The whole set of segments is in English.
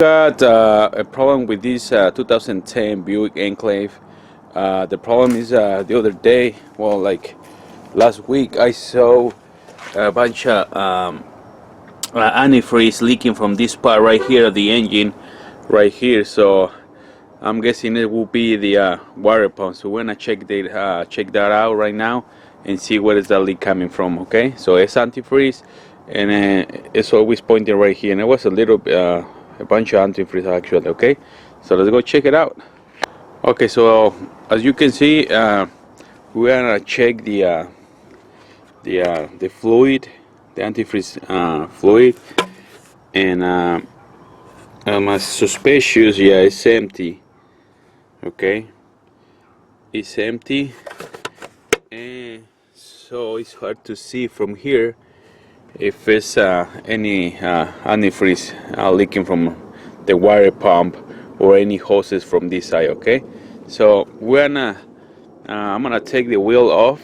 Got a problem with this 2010 Buick Enclave. The problem is the other day, well, like last week, I saw a bunch of antifreeze leaking from this part right here, the engine, right here. So I'm guessing it will be the water pump. So we're gonna check that out right now and see where is that leak coming from. Okay, so it's antifreeze, and it's always pointing right here, and it was a bunch of antifreeze actually. Okay, so let's go check it out. Okay, so as you can see, we're gonna check the fluid, the antifreeze fluid, and I'm suspicious. Yeah, it's empty. Okay, it's empty, and so it's hard to see from here if it's any antifreeze leaking from the water pump or any hoses from this side. Okay, so I'm gonna take the wheel off.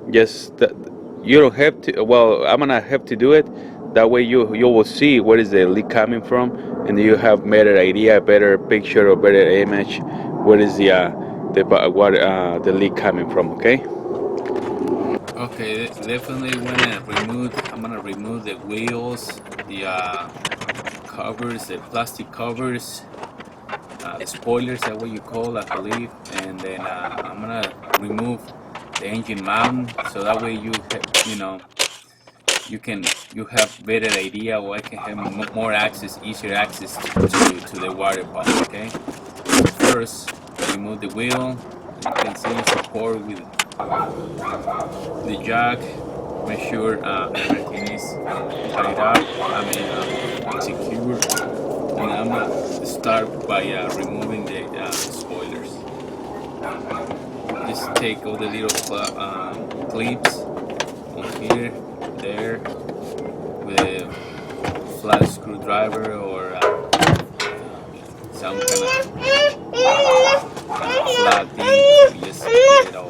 You don't have to. Well, I'm gonna have to do it. That way you will see where is the leak coming from, and you have better idea, better picture, or better image where is the leak coming from. Okay. Okay, definitely I'm gonna remove the wheels, the covers, the plastic covers, the spoilers, that what you call, I believe, and then I'm gonna remove the engine mount, so that way you have better idea, or I can have more access, easier access to the water pump. Okay, first remove the wheel. You can see support with the jack. Make sure everything is tied up, secure, and I'm gonna start by removing the spoilers. Just take all the little clips on here, there, with a flat screwdriver or some kind of flat thing. You just get it all.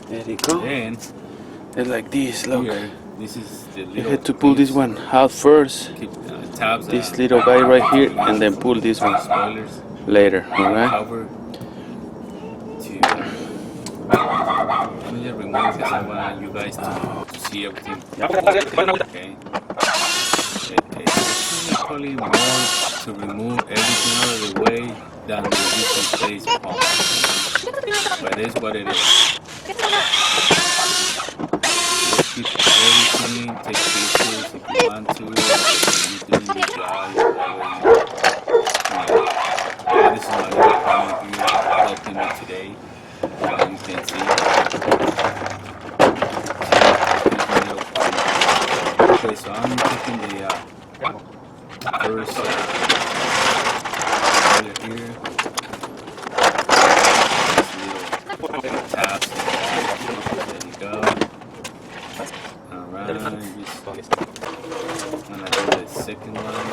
There you go. Then it's like this. Look. Here, this is the little. You have to pull this one out first. Tabs, this little guy right here, and then pull this one spoilers later. All right. Cover to. Let me just remove this. I want you guys to see everything. Okay. It's probably more to remove everything out of the way than the replace pump. But it is what it is. Keep everything, take pictures if you want to, if you're doing the job, this is my little partner here helping me today, as you can see. Okay, so I'm taking the first here, this little tabs, there you go. Alright, I'm gonna do the second one.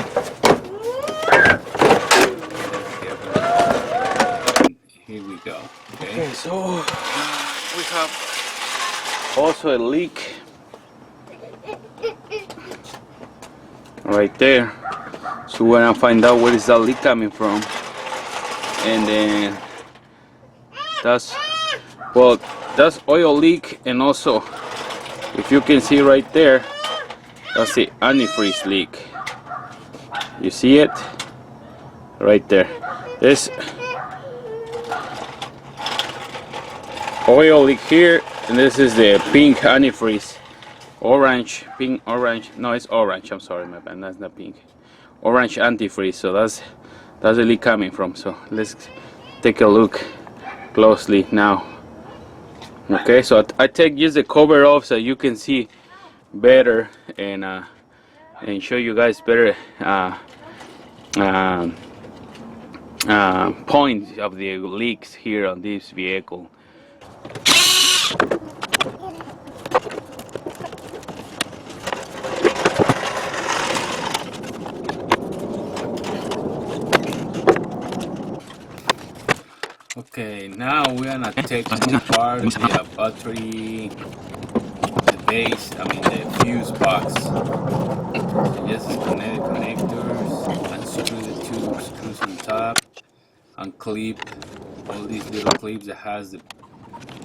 Here we go. Okay, so we have also a leak right there. So we're gonna find out where is that leak coming from, and then that's oil leak, and also, if you can see right there, that's the antifreeze leak. You see it? Right there. There's oil leak here, and this is the pink antifreeze. Pink, orange. No, it's orange. I'm sorry, my bad. That's not pink. Orange antifreeze. So that's the leak coming from. So let's take a look closely now. Okay, so I take just the cover off so you can see better and show you guys better points of the leaks here on this vehicle. Okay, now we're gonna take apart the base, I mean the fuse box. So just disconnect the connectors, unscrew the two screws on top, unclip all these little clips that has the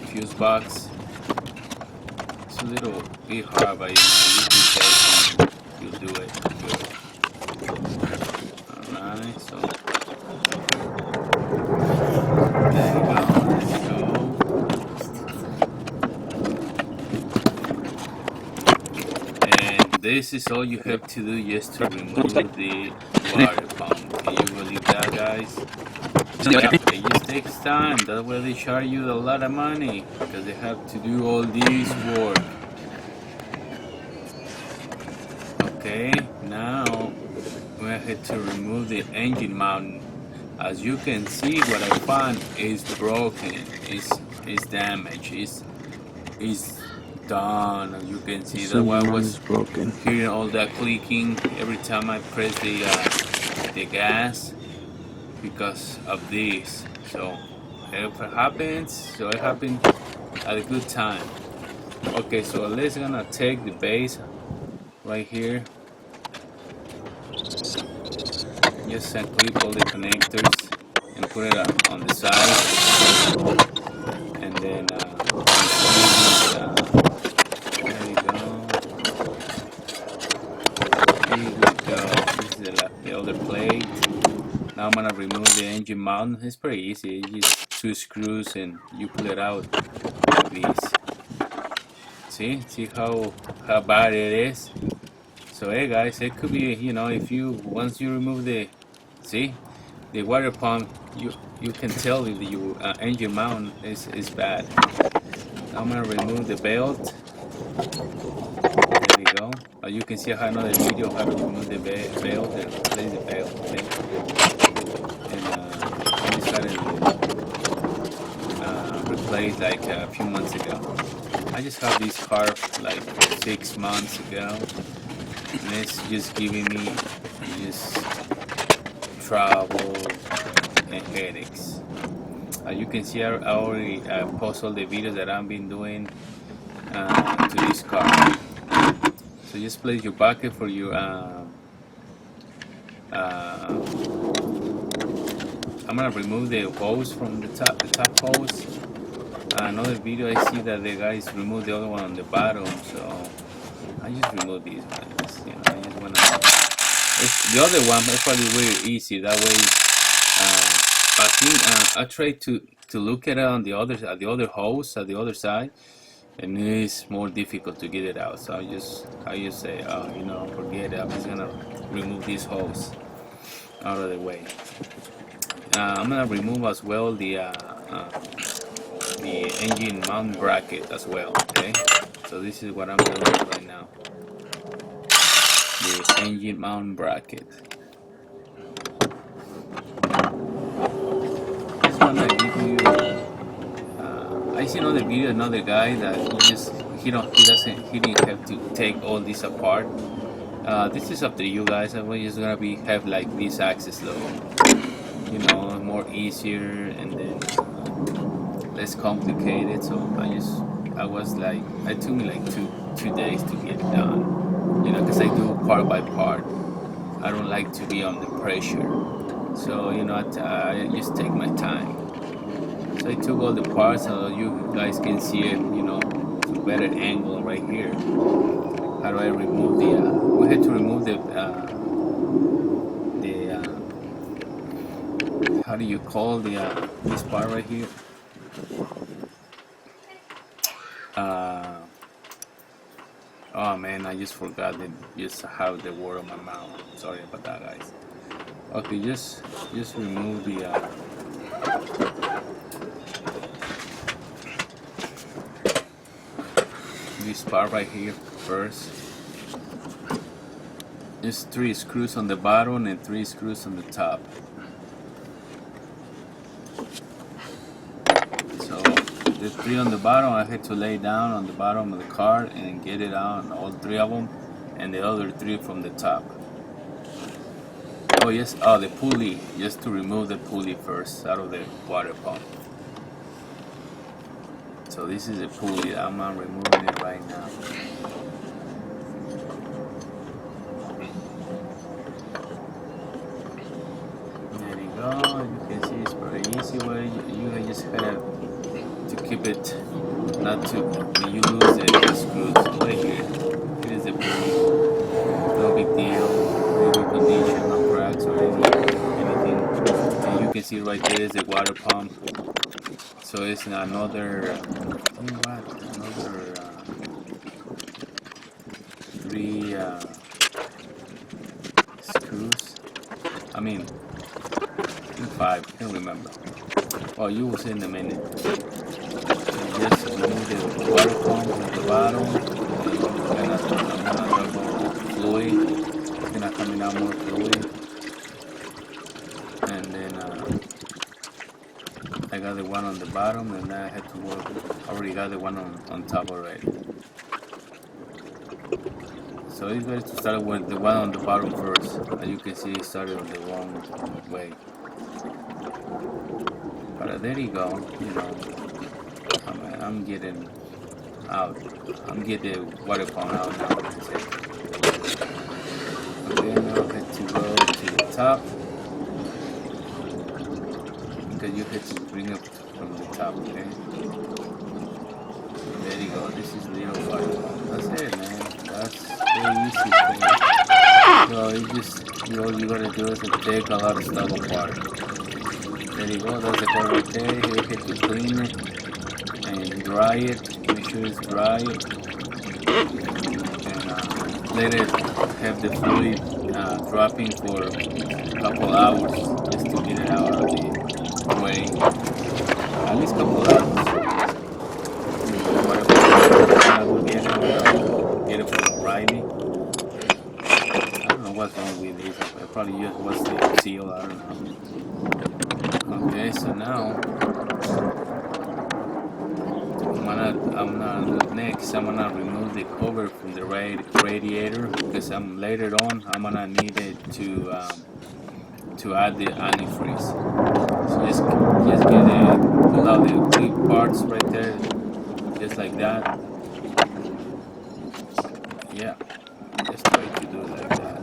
fuse box. It's a little bit hard, but you be patient, you'll do it good. Alright, so there you go, let's go. And this is all you have to do just to remove the water pump. Can you believe that, guys? It just takes time. That's why they charge you a lot of money, because they have to do all this work. Okay, now we have to remove the engine mount. As you can see, what I found is broken, is damaged, is done. As you can see, that's why I was broken. hearing all that clicking every time I press the gas, because of this. So if it happens, so it happened at a good time. Okay, so let's gonna take the base right here, just unclip all the connectors and put it on the side, and then there we go. Here we go. This is the other plate. Now I'm gonna remove the engine mount. It's pretty easy. You just 2 screws and you pull it out like this. See how bad it is. So hey guys, it could be, if you once you remove the water pump, you can tell if your engine mount is bad. I'm gonna remove the belt. There we go. You can see another video how to remove the belt and replace the belt. Okay? And I just had it replaced like a few months ago. I just have this car like 6 months ago, and it's just giving me just trouble and headaches. You can see I already post all the videos that I've been doing to this car. So just place your bucket for your I'm gonna remove the hose from the top hose. Another video I see that the guys remove the other one on the bottom, so I just remove these ones. I just wanna. The other one is probably really easy. That way, I think I tried to look at it on the other hose at the other side, and it's more difficult to get it out. So I just say, forget it. I'm just gonna remove this hose out of the way. I'm gonna remove as well the engine mount bracket as well. Okay, so this is what I'm doing right now. The engine mount bracket. Just wanna give you. I see another video, another guy that he didn't have to take all this apart. This is up to you guys. I'm just gonna have like this axis level, more easier and then less complicated. So it took me like two days to get it done, because I do part by part. I don't like to be under pressure, so I just take my time. So I took all the parts so you guys can see it, to a better angle right here. How do I remove we had to remove how do you call this part right here? Oh man, I just forgot that just have the word on my mouth. Sorry about that, guys. Okay, just remove this part right here first. Just 3 screws on the bottom and 3 screws on the top. So the 3 on the bottom I had to lay down on the bottom of the car and get it out, all 3 of them, and the other 3 from the top. Oh yes, the pulley, just to remove the pulley first out of the water pump. So this is a pulley. I'm removing it right now. There you go. You can see it's very easy way. You just have to keep it, not to, when you lose the screws right here. It is a pulley. No big deal. Very good condition, no cracks or anything. And you can see right there is the water pump. So it's another, another 3 screws. I mean, 5, I can't remember. Oh, you will see in a minute. Just remove the water pump at the bottom. I'm gonna double fluid. It's gonna come out more fluid. And then I got the one on the bottom, and I had to work. I already got the one on top already. So it's better to start with the one on the bottom first. As you can see, it started on the wrong way. But there you go. You know, I'm getting out. I'm getting the water pump out now. Okay, now I have to go to the top, because you have to bring it from the top. Okay. There you go. This is the little water pump. That's it, man. That's very easy. So all you gotta do is take a lot of stuff apart. There you go. That's the car right there. You have to clean it and dry it. Make sure it's dry. And let it have the fluid dropping for a couple hours just to get it out of the way. At least a couple hours. Get it from O'Reilly. I don't know what's wrong with this. I probably just was the seal. I don't know. Okay, so now next I'm gonna remove the cover from the radiator, because later on I'm gonna need it to add the antifreeze. So just pull out the big parts right there, just like that. Yeah, just try to do it like that.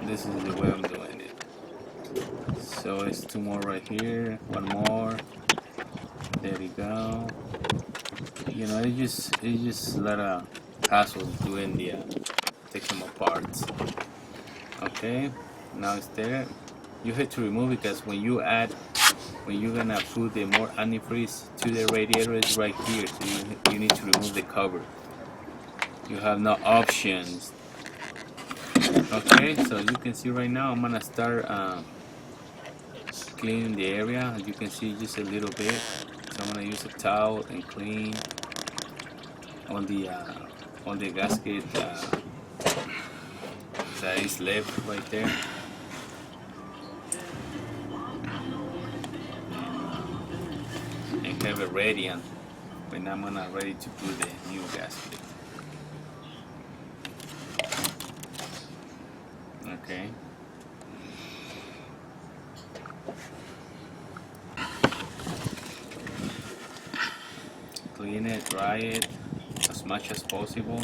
This is the way I'm doing it. So it's 2 more right here, 1 more. There you go. You know, it's just a lot of hassle doing the take them apart. Okay, now it's there. You have to remove it, because when you're gonna put the more antifreeze to the radiator, it's right here. So you need to remove the cover. You have no options. Okay, so you can see right now I'm gonna start cleaning the area. As you can see, just a little bit. So I'm gonna use a towel and clean all the gasket that is left right there. And have it ready when I'm ready to put the new gasket. Okay. Clean it, dry it as much as possible.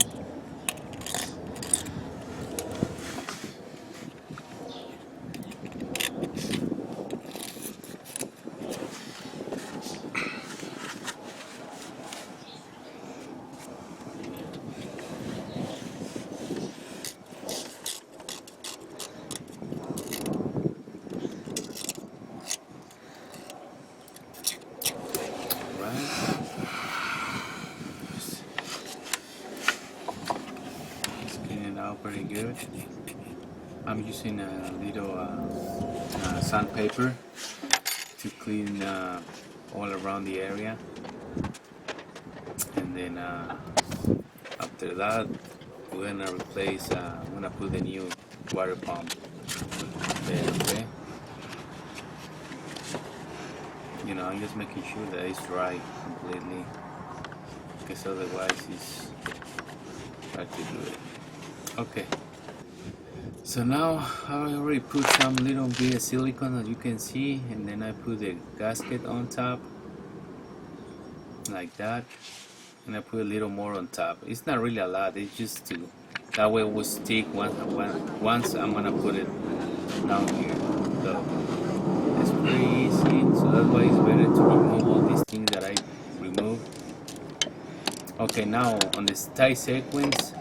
Pretty good. I'm using a little sandpaper to clean all around the area, and then after that we're gonna replace. I'm gonna put the new water pump there. Okay. You know, I'm just making sure that it's dry completely, because otherwise it's hard to do it. Okay, so now I already put some little bit of silicone, as you can see, and then I put the gasket on top, like that, and I put a little more on top. It's not really a lot. It's just to that way it will stick once I'm gonna put it down here. So it's pretty easy. So that's why it's better to remove all these things that I removed. Okay, now on this tie sequence,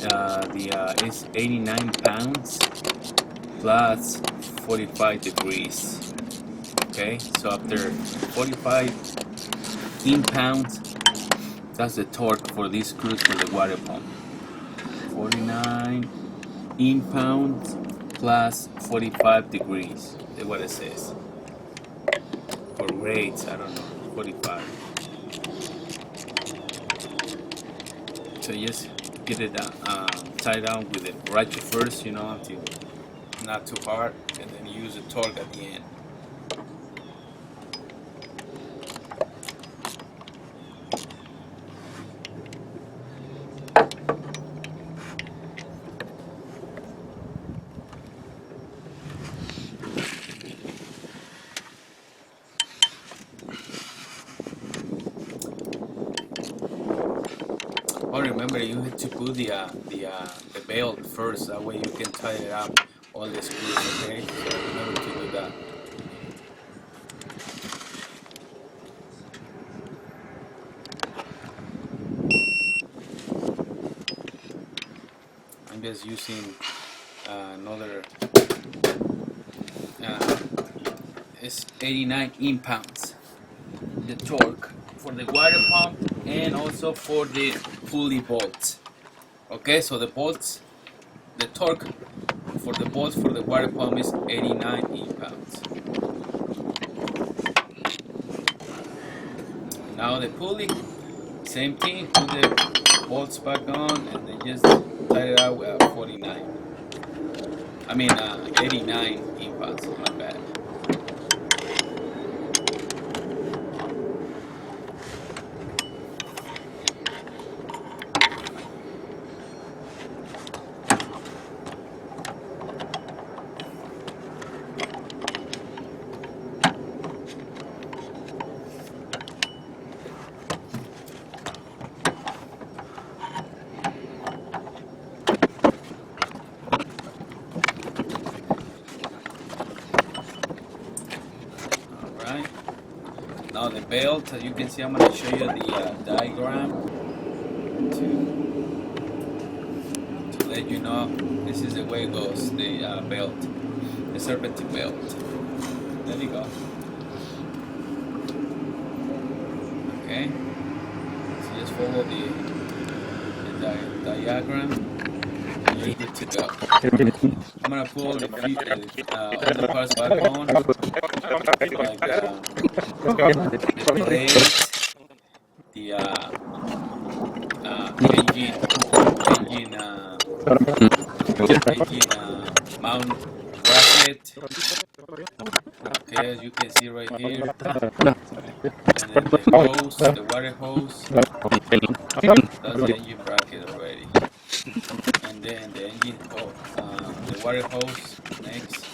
it's 89 pounds plus 45 degrees. Okay, so after 45 in-pounds, that's the torque for these screws for the water pump. 49 in-pounds plus 45 degrees. That's what it says. For rates, I don't know, 45. So just get it tied down with the ratchet first, until not too hard, and then use the torque at the end. Oh, remember you have to put the belt first. That way you can tie it up all the screws. Okay, so remember to do that. I'm just using another. It's 89 in-pounds. The torque for the water pump and also for the pulley bolts. Okay, so the bolts, the torque for the bolts for the water pump is 89 in-pounds. Now the pulley, same thing, put the bolts back on and then just tie it out with 89 in-pounds, my bad. Now the belt, as you can see, I'm going to show you the diagram to let you know this is the way it goes, the belt, the serpentine belt. There you go. Okay, so just follow the diagram and you're good to go. I'm going to pull the parts back on, like the blades, the engine mount bracket. Okay, as you can see right here, and then the hose, the water hose. That's the engine bracket already, and then the engine hose, the water hose next.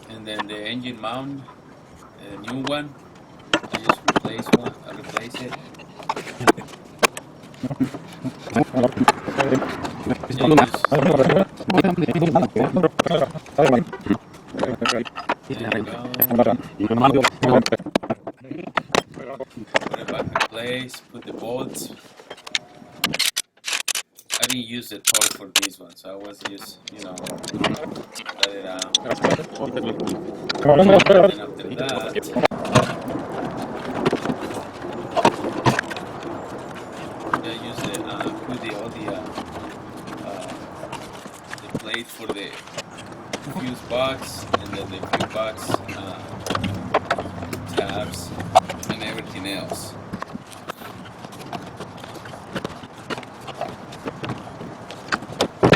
And then the engine mount, a new one. I just replace it. Put it back in place, put the bolts. I didn't use the torque for this one, so I was just, let it out. And after that, I use the plate for the fuse box, and then the fuse box tabs and everything else.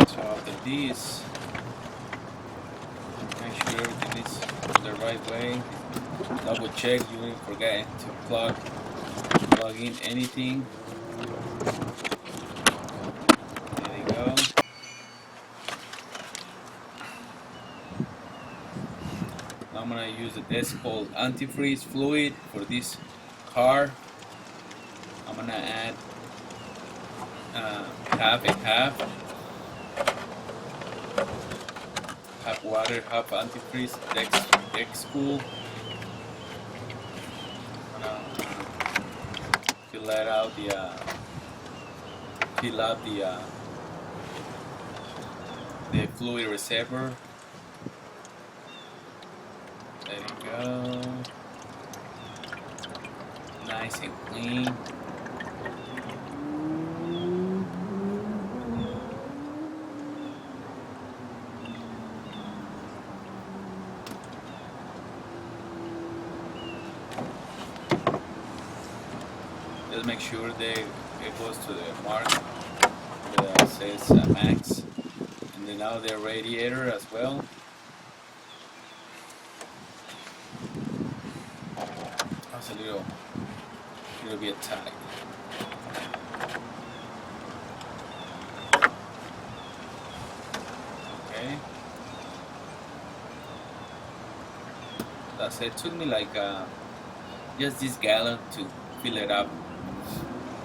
So after this, make sure everything is the right way. Double check you didn't forget to plug in anything. There you go. Now I'm gonna use this called antifreeze fluid for this car. I'm gonna add half and half water, half antifreeze, Dex Cool. I'm gonna fill out the fluid reservoir. There you go. Nice and clean. Just make sure it goes to the mark that says max, and then now the radiator as well. That's a little bit tight. Okay, that's it. It took me like just this gallon to fill it up.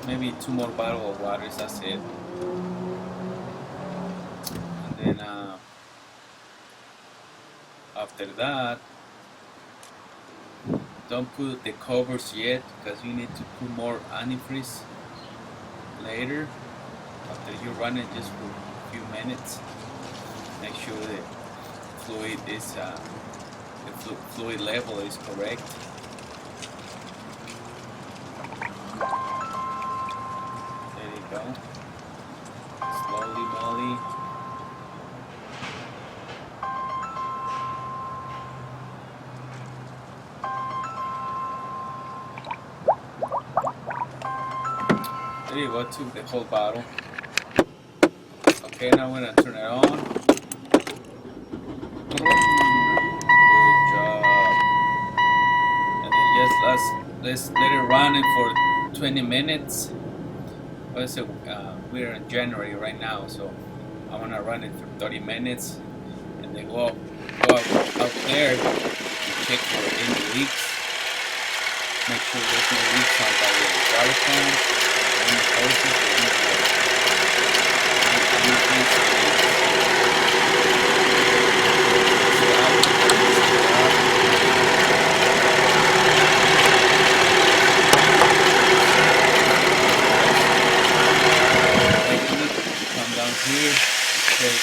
Maybe 2 more bottles of water, that's it. And then after that, don't put the covers yet because you need to put more antifreeze later. After you run it just for a few minutes, make sure the fluid is the fluid level is correct. Go. Slowly, Molly. There you go, took the whole bottle. Okay, now I'm gonna turn it on. Good job. And then just let's let it run it for 20 minutes. Also, we're in January right now, so I want to run it for 30 minutes and then go out there and check for any leaks. Make sure there's no leaks on by the water pump, any hoses, or here, check